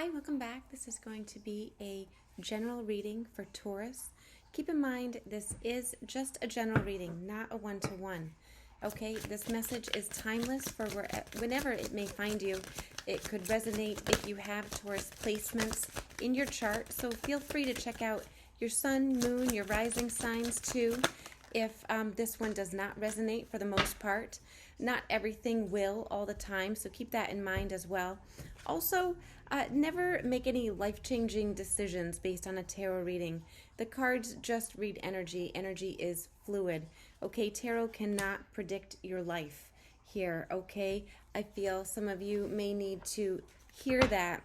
Hi, welcome back. This is going to be a general reading for Taurus. Keep in mind, this is just a general reading, not a one-to-one. Okay, this message is timeless for whenever it may find you. It could resonate if you have Taurus placements in your chart, so feel free to check out your sun, moon, your rising signs too. If this one does not resonate for the most part, not everything will all the time, so keep that in mind as well. Also, never make any life-changing decisions based on a tarot reading. The cards just read energy. Energy is fluid. Okay, tarot cannot predict your life here, okay? I feel some of you may need to hear that.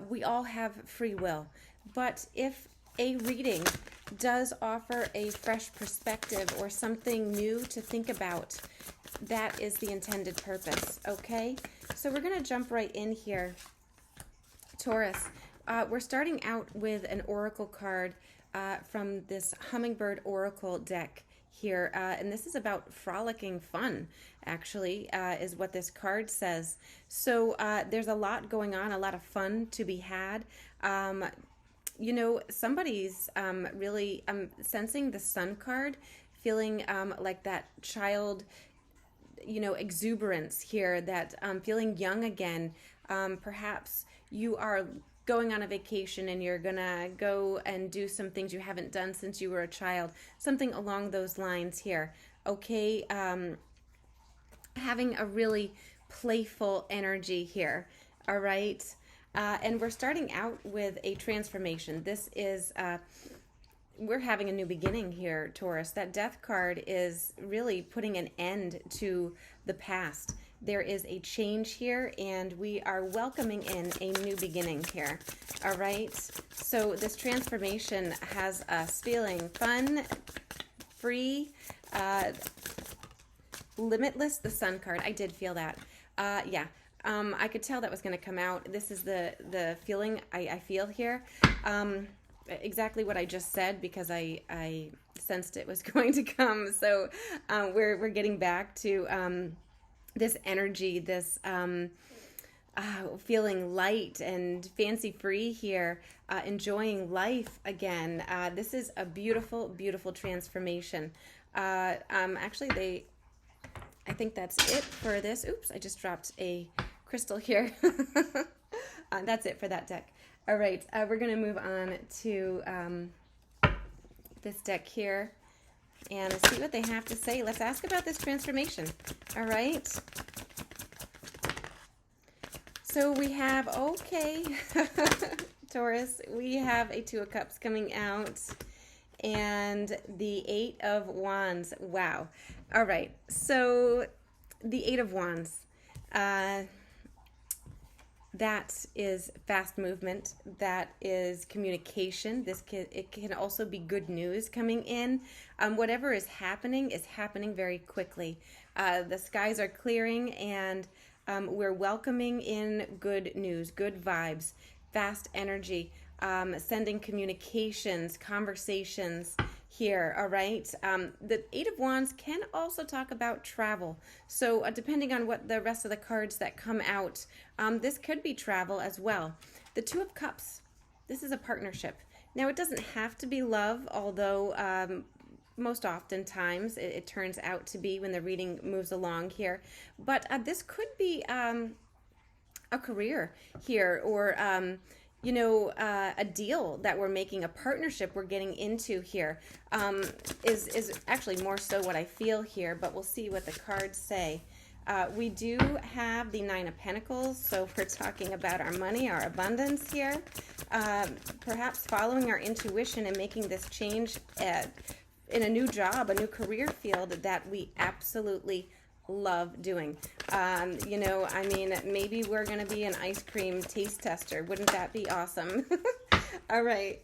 We all have free will, but if a reading does offer a fresh perspective or something new to think about, that is the intended purpose, okay? So we're going to jump right in here, Taurus. We're starting out with an oracle card from this Hummingbird Oracle deck here, and this is about frolicking fun, actually, is what this card says. So there's a lot going on, a lot of fun to be had. You know, somebody's really sensing the Sun card, feeling like that child, you know, exuberance here, that feeling young again. Perhaps you are going on a vacation and you're gonna go and do some things you haven't done since you were a child, something along those lines here, okay? Having a really playful energy here, all right? And we're starting out with a transformation. This is, we're having a new beginning here, Taurus. That Death card is really putting an end to the past. There is a change here, and we are welcoming in a new beginning here, all right? So this transformation has us feeling fun, free, limitless, the Sun card. I did feel that. Yeah. I could tell that was going to come out. This is the feeling I feel here. Exactly what I just said, because I sensed it was going to come. So we're getting back to this energy, this feeling light and fancy free here, enjoying life again. This is a beautiful, beautiful transformation. Actually, I think that's it for this. Oops, I just dropped a crystal here. That's it for that deck. All right, we're going to move on to this deck here and see what they have to say. Let's ask about this transformation. All right. So we have, okay, Taurus, we have a Two of Cups coming out and the Eight of Wands. Wow. All right, so the Eight of Wands, that is fast movement, that is communication. It can also be good news coming in. Whatever is happening very quickly. The skies are clearing, and we're welcoming in good news, good vibes, fast energy, sending communications, conversations here, all right? The Eight of Wands can also talk about travel. So depending on what the rest of the cards that come out, this could be travel as well. The Two of Cups, this is a partnership. Now, it doesn't have to be love, although most oftentimes it turns out to be when the reading moves along here. But this could be a career here, or you know, a deal that we're making, a partnership we're getting into here, is actually more so what I feel here, but we'll see what the cards say. We do have the Nine of Pentacles, so we're talking about our money, our abundance here, perhaps following our intuition and making this change in a new job, a new career field that we absolutely love doing. You know, I mean, maybe we're going to be an ice cream taste tester. Wouldn't that be awesome? All right.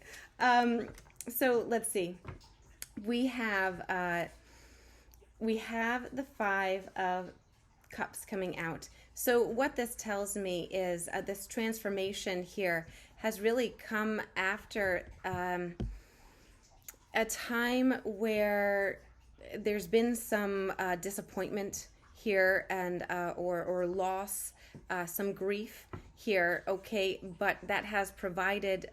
So let's see. We have the Five of Cups coming out. So what this tells me is this transformation here has really come after a time where there's been some disappointment here, and or loss, some grief here, okay, but that has provided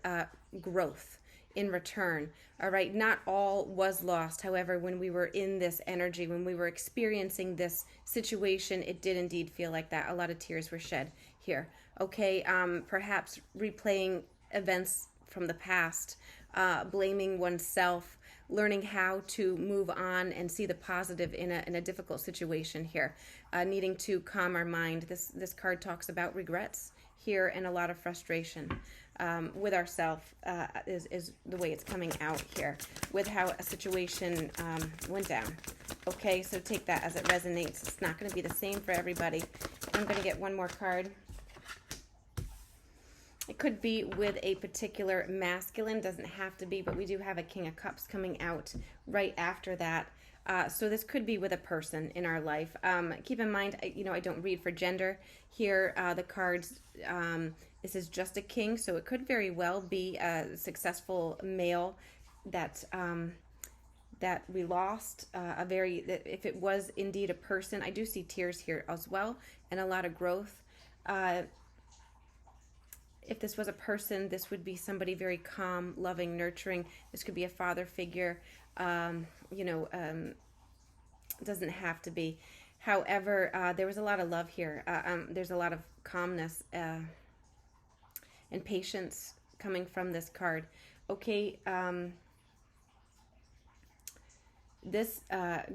growth in return. All right, not all was lost. However, when we were in this energy, when we were experiencing this situation, it did indeed feel like that. A lot of tears were shed here. Okay, perhaps replaying events from the past, blaming oneself, learning how to move on and see the positive in a difficult situation here, needing to calm our mind. This card talks about regrets here and a lot of frustration with ourselves is the way it's coming out here with how a situation went down. Okay, so take that as it resonates. It's not going to be the same for everybody. I'm going to get one more card. It could be with a particular masculine, doesn't have to be, but we do have a King of Cups coming out right after that. So this could be with a person in our life. Keep in mind, I don't read for gender here. The cards, this is just a king, so it could very well be a successful male that we lost. If it was indeed a person, I do see tears here as well, and a lot of growth. If this was a person, this would be somebody very calm, loving, nurturing. This could be a father figure. Doesn't have to be. However, there was a lot of love here. There's a lot of calmness and patience coming from this card. Okay, this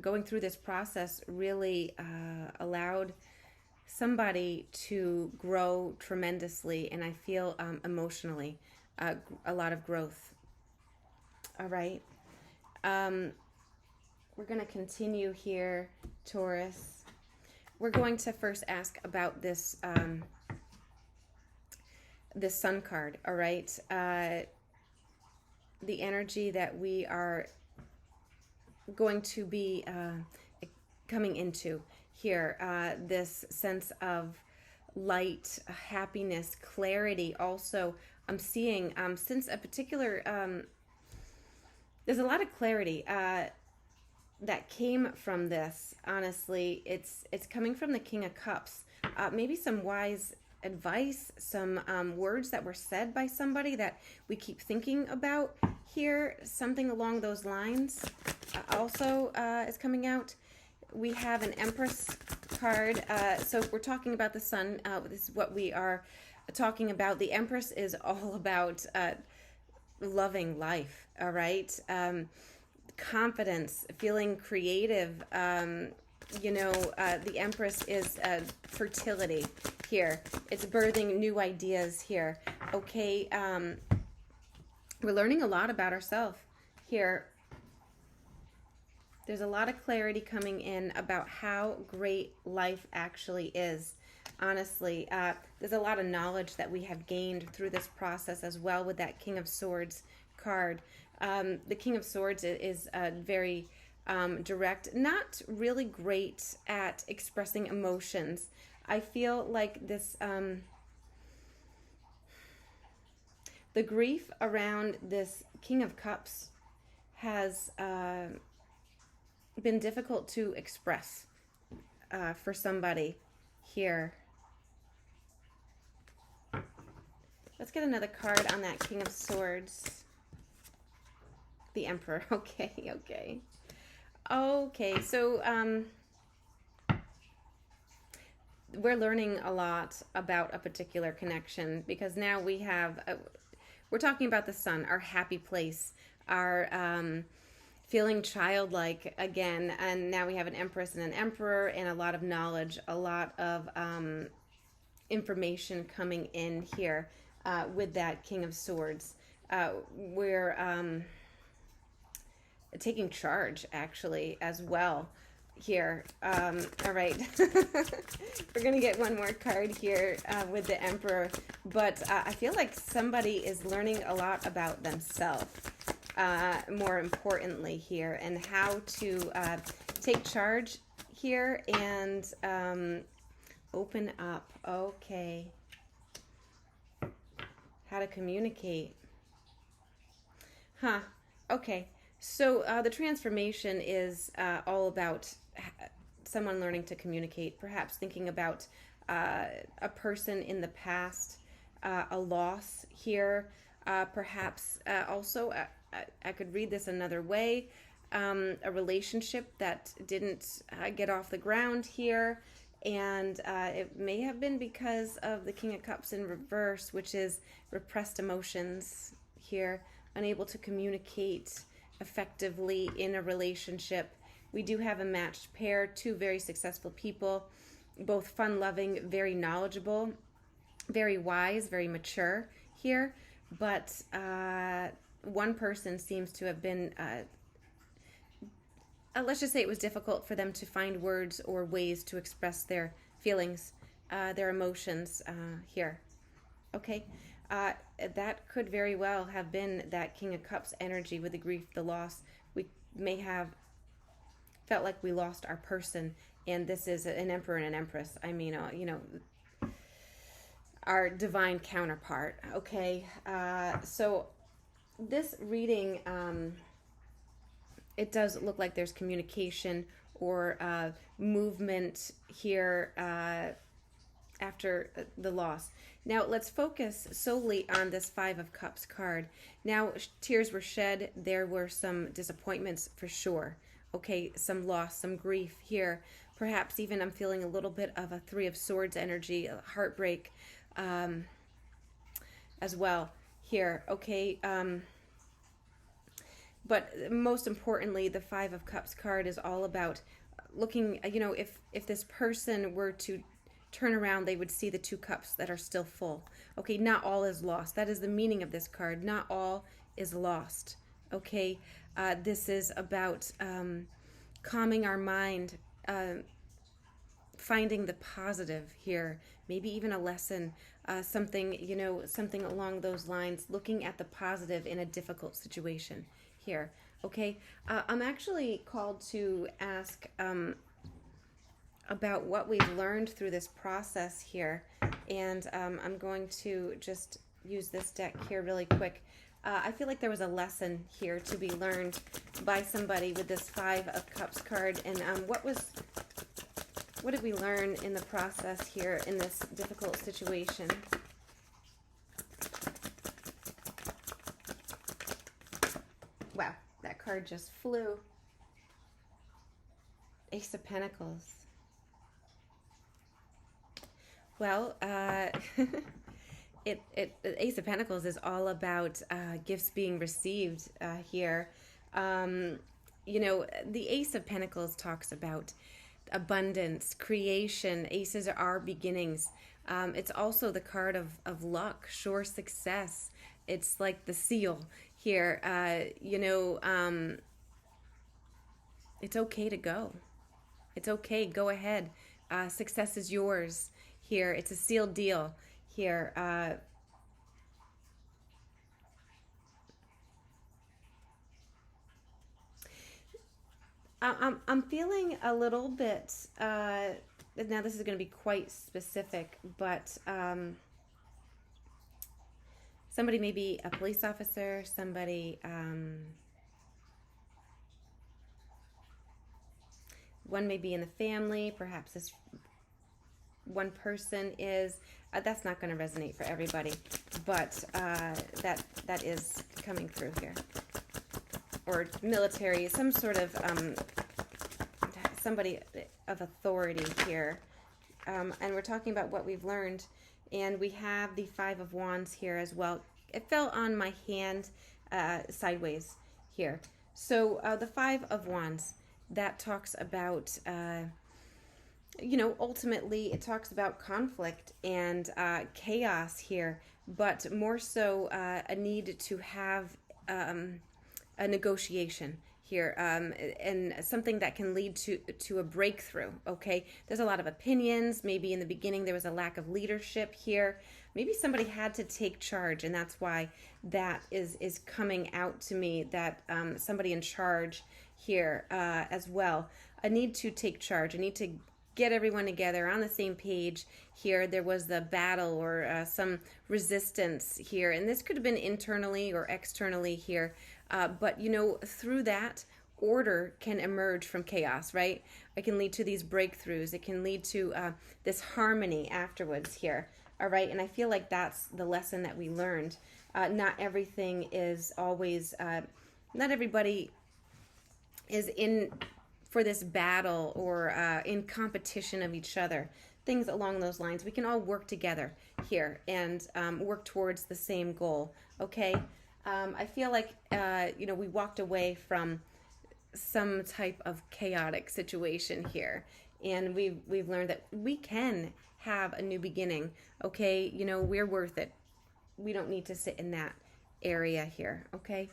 going through this process really allowed somebody to grow tremendously, and I feel emotionally a lot of growth. All right. We're going to continue here, Taurus. We're going to first ask about this this Sun card, all right? The energy that we are going to be coming into here, this sense of light, happiness, clarity. Also, I'm seeing since a particular, there's a lot of clarity that came from this. Honestly, it's coming from the King of Cups. Maybe some wise advice, some words that were said by somebody that we keep thinking about here. Something along those lines also is coming out. We have an Empress card. So if we're talking about the Sun, this is what we are talking about. The Empress is all about loving life, all right? Confidence, feeling creative. The Empress is fertility here. It's birthing new ideas here. Okay, we're learning a lot about ourselves here. There's a lot of clarity coming in about how great life actually is. Honestly, there's a lot of knowledge that we have gained through this process as well with that King of Swords card. The King of Swords is very direct, not really great at expressing emotions. I feel like this, the grief around this King of Cups has been difficult to express for somebody here. Let's get another card on that King of Swords. The Emperor. Okay. So we're learning a lot about a particular connection because now we have, we're talking about the Sun, our happy place, our feeling childlike again, and now we have an Empress and an Emperor and a lot of knowledge, a lot of information coming in here with that King of Swords. We're taking charge actually as well here. All right. We're gonna get one more card here with the Emperor, but I feel like somebody is learning a lot about themselves, more importantly here, and how to take charge here and open up. Okay. How to communicate. Okay. So the transformation is all about someone learning to communicate, perhaps thinking about a person in the past, a loss here, perhaps also, I could read this another way, a relationship that didn't get off the ground here, and it may have been because of the King of Cups in reverse, which is repressed emotions here, unable to communicate effectively in a relationship. We do have a matched pair, two very successful people, both fun-loving, very knowledgeable, very wise, very mature here, but one person seems to have been, let's just say it was difficult for them to find words or ways to express their feelings, their emotions here. Okay, that could very well have been that King of Cups energy with the grief, the loss. We may have felt like we lost our person, and this is an emperor and an empress. I mean, our divine counterpart. Okay, so this reading, it does look like there's communication or movement here after the loss. Now let's focus solely on this Five of Cups card. Now tears were shed. There were some disappointments for sure. Okay, some loss, some grief here. Perhaps even I'm feeling a little bit of a Three of Swords energy, a heartbreak as well here. Okay, but most importantly, the Five of Cups card is all about looking, if this person were to turn around, they would see the two cups that are still full. Okay, not all is lost. That is the meaning of this card. Not all is lost. Okay, this is about calming our mind, finding the positive here, maybe even a lesson, something along those lines, looking at the positive in a difficult situation here. Okay, I'm actually called to ask about what we've learned through this process here, and I'm going to just use this deck here really quick. I feel like there was a lesson here to be learned by somebody with this Five of Cups card, and what did we learn in the process here in this difficult situation? Wow, that card just flew. Ace of Pentacles. Well, Ace of Pentacles is all about gifts being received here. The Ace of Pentacles talks about abundance, creation. Aces are beginnings. It's also the card of luck, sure success. It's like the seal here. It's okay to go. It's okay. Go ahead. Success is yours here. It's a sealed deal here. I'm feeling a little bit, now this is going to be quite specific, but somebody may be a police officer, somebody, one may be in the family, perhaps this one person is, that's not going to resonate for everybody, but that is coming through here. Or military, some sort of somebody of authority here. And we're talking about what we've learned. And we have the Five of Wands here as well. It fell on my hand sideways here. So the Five of Wands, that talks about, ultimately it talks about conflict and chaos here, but more so a need to have a negotiation here, and something that can lead to a breakthrough. Okay, there's a lot of opinions. Maybe in the beginning there was a lack of leadership here. Maybe somebody had to take charge, and that's why that is coming out to me, that somebody in charge here as well. A need to take charge, a need to get everyone together on the same page here. There was the battle or some resistance here, and this could have been internally or externally here. But through that, order can emerge from chaos, right? It can lead to these breakthroughs. It can lead to this harmony afterwards here. All right. And I feel like that's the lesson that we learned. Not everything is always, not everybody is in for this battle or in competition of each other. Things along those lines. We can all work together here and work towards the same goal. Okay. I feel like, we walked away from some type of chaotic situation here, and we've learned that we can have a new beginning. Okay. We're worth it. We don't need to sit in that area here. Okay.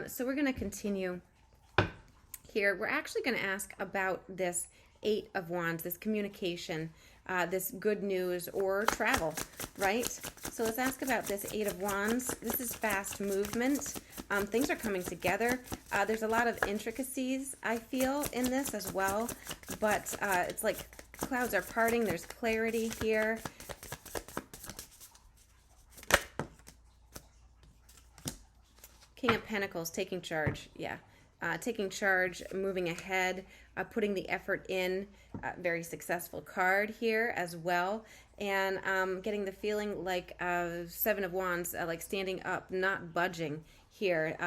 So we're going to continue here. We're actually going to ask about this Eight of Wands, this communication, this good news or travel, right? So let's ask about this Eight of Wands. This is fast movement. Things are coming together. There's a lot of intricacies, I feel, in this as well, but it's like clouds are parting. There's clarity here. King of Pentacles, taking charge, yeah. Taking charge, moving ahead, putting the effort in. Very successful card here as well. And getting the feeling like Seven of Wands, like standing up, not budging here.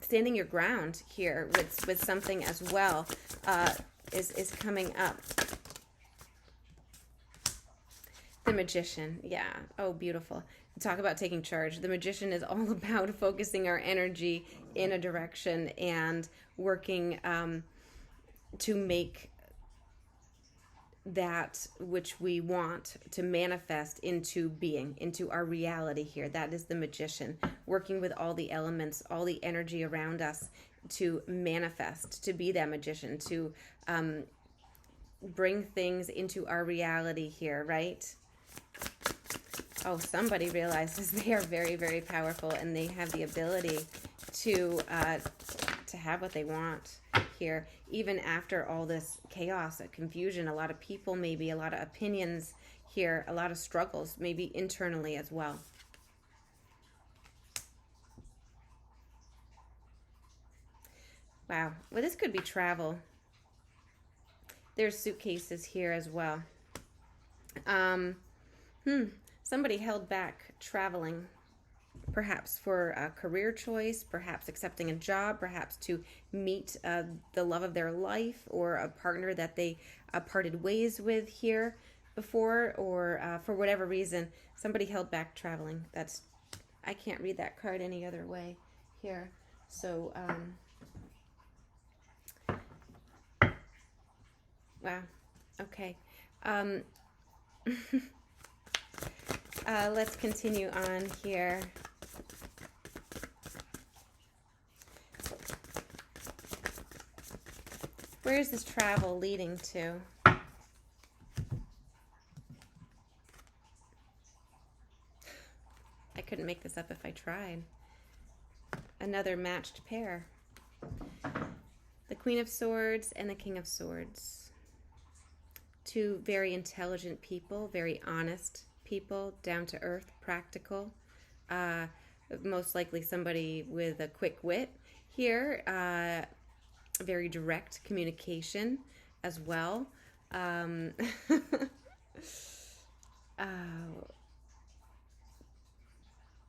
Standing your ground here with something as well is coming up. The Magician, yeah. Oh, beautiful. Talk about taking charge. The Magician is all about focusing our energy in a direction and working to make that which we want to manifest into being, into our reality here. That is the Magician, working with all the elements, all the energy around us to manifest, to be that magician, to bring things into our reality here, right? Oh, somebody realizes they are very, very powerful and they have the ability to have what they want here, even after all this chaos, confusion, a lot of people, maybe a lot of opinions here, a lot of struggles, maybe internally as well. Wow. Well, this could be travel. There's suitcases here as well. Somebody held back traveling, perhaps for a career choice, perhaps accepting a job, perhaps to meet the love of their life or a partner that they parted ways with here before, or for whatever reason, somebody held back traveling. I can't read that card any other way here. So, wow. Okay. Let's continue on here. Where is this travel leading to? I couldn't make this up if I tried. Another matched pair. The Queen of Swords and the King of Swords. Two very intelligent people, very honest people, down to earth, practical. Most likely somebody with a quick wit here. Very direct communication as well.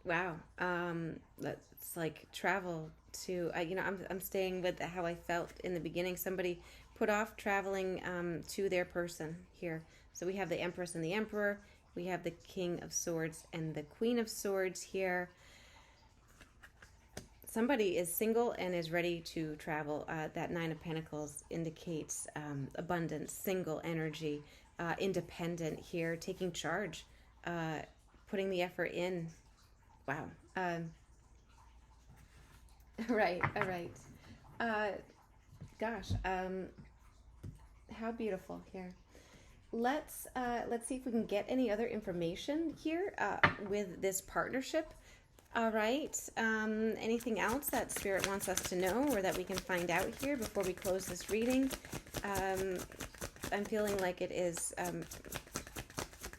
Wow. That's like travel to, I'm staying with how I felt in the beginning. Somebody put off traveling to their person here. So we have the Empress and the Emperor. We have the King of Swords and the Queen of Swords here. Somebody is single and is ready to travel. That Nine of Pentacles indicates abundance, single energy, independent here, taking charge, putting the effort in. Wow. Right, all right. Gosh, how beautiful here. Let's see if we can get any other information here with this partnership. All right. Anything else that Spirit wants us to know or that we can find out here before we close this reading? I'm feeling like it is,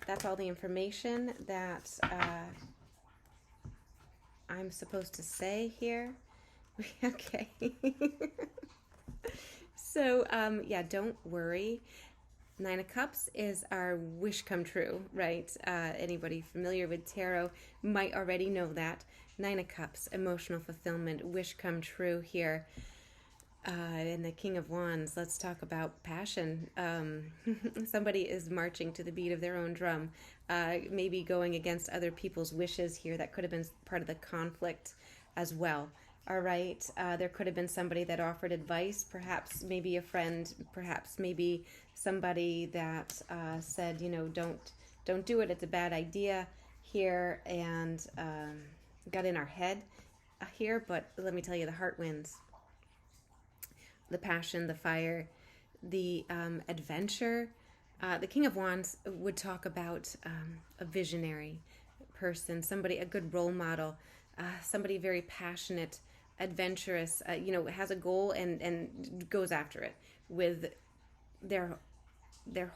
that's all the information that I'm supposed to say here. Okay. So, yeah, don't worry. Nine of Cups is our wish come true, right? Anybody familiar with tarot might already know that. Nine of Cups, emotional fulfillment, wish come true here. And the King of Wands, let's talk about passion. Somebody is marching to the beat of their own drum, maybe going against other people's wishes here. That could have been part of the conflict as well. All right, there could have been somebody that offered advice, perhaps maybe a friend, perhaps maybe somebody that said, you know, don't do it. It's a bad idea here, and got in our head here. But let me tell you, the heart wins. The passion, the fire, the adventure. The King of Wands would talk about a visionary person, somebody, a good role model, somebody very passionate, adventurous, you know, has a goal and goes after it with their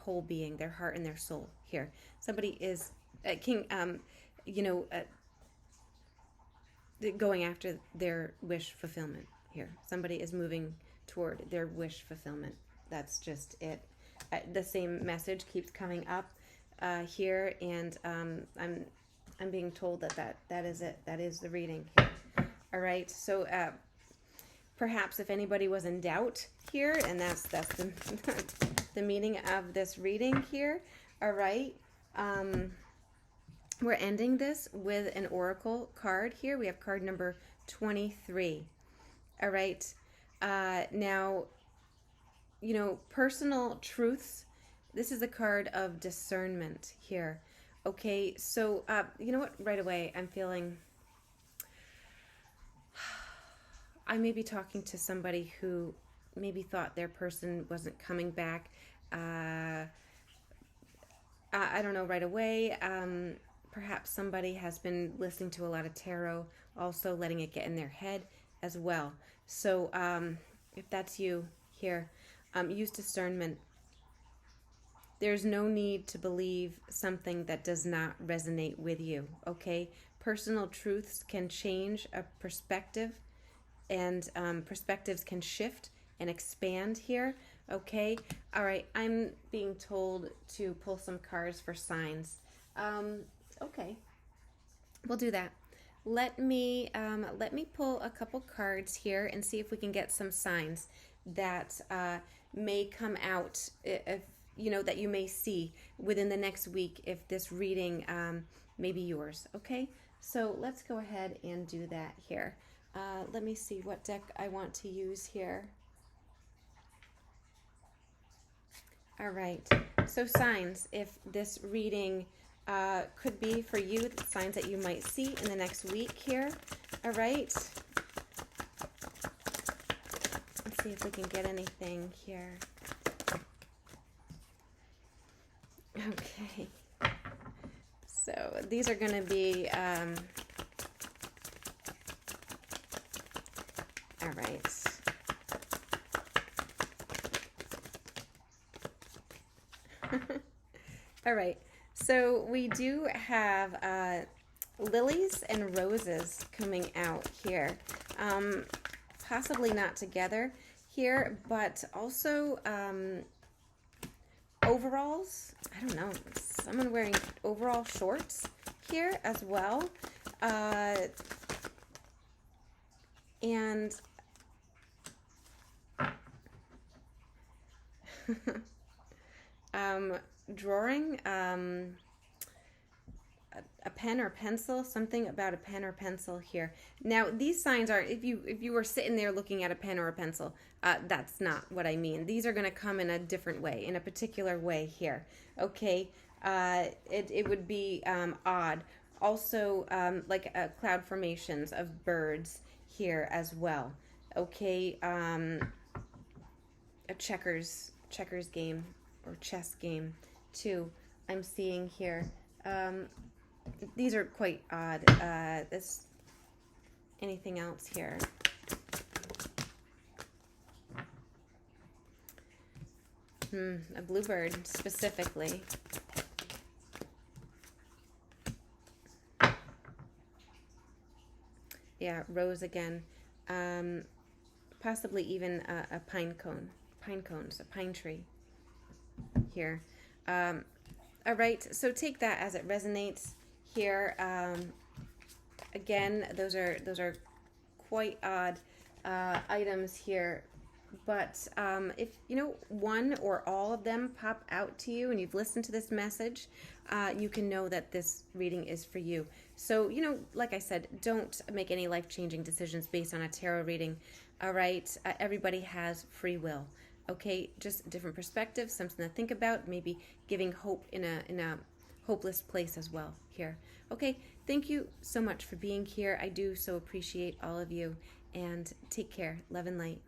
whole being, their heart and their soul here. Somebody is king, you know, going after their wish fulfillment here. Somebody is moving toward their wish fulfillment. That's just it. The same message keeps coming up here, and I'm being told that is it. That is the reading here. All right. So perhaps if anybody was in doubt here, and that's the the meaning of this reading here. All right. We're ending this with an oracle card here. We have card number 23. All right. Now, you know, personal truths. This is a card of discernment here. Okay, so, you know what? Right away, I'm feeling I may be talking to somebody who maybe thought their person wasn't coming back. I don't know right away. Perhaps somebody has been listening to a lot of tarot, also letting it get in their head as well. So if that's you here, use discernment. There's no need to believe something that does not resonate with you, okay? Personal truths can change a perspective, and perspectives can shift and expand here, okay? All right, I'm being told to pull some cards for signs. Okay, we'll do that. Let me pull a couple cards here and see if we can get some signs that may come out, if you know, that you may see within the next week if this reading may be yours. Okay, so let's go ahead and do that here. Let me see what deck I want to use here. All right, so signs, if this reading could be for you, the signs that you might see in the next week here. All right. Let's see if we can get anything here. Okay. So these are going to be, all right. All right. So we do have lilies and roses coming out here. Possibly not together here, but also overalls. I don't know. Someone wearing overall shorts here as well. And drawing a pen or pencil, something about a pen or pencil here. Now these signs are, if you were sitting there looking at a pen or a pencil, that's not what I mean. These are going to come in a different way, in a particular way here. Okay, it would be odd. Also, like cloud formations of birds here as well. Okay, a checkers game or chess game too. I'm seeing here. These are quite odd. Anything else here? A bluebird specifically. Yeah, rose again. possibly even a pine cones, a pine tree here. All right, so take that as it resonates here. Again, those are quite odd items here, but if you know one or all of them pop out to you and you've listened to this message, you can know that this reading is for you. So, you know, like I said, don't make any life-changing decisions based on a tarot reading. All right, everybody has free will. Okay, just a different perspective, something to think about, maybe giving hope in a hopeless place as well here. Okay, thank you so much for being here. I do so appreciate all of you, and take care. Love and light.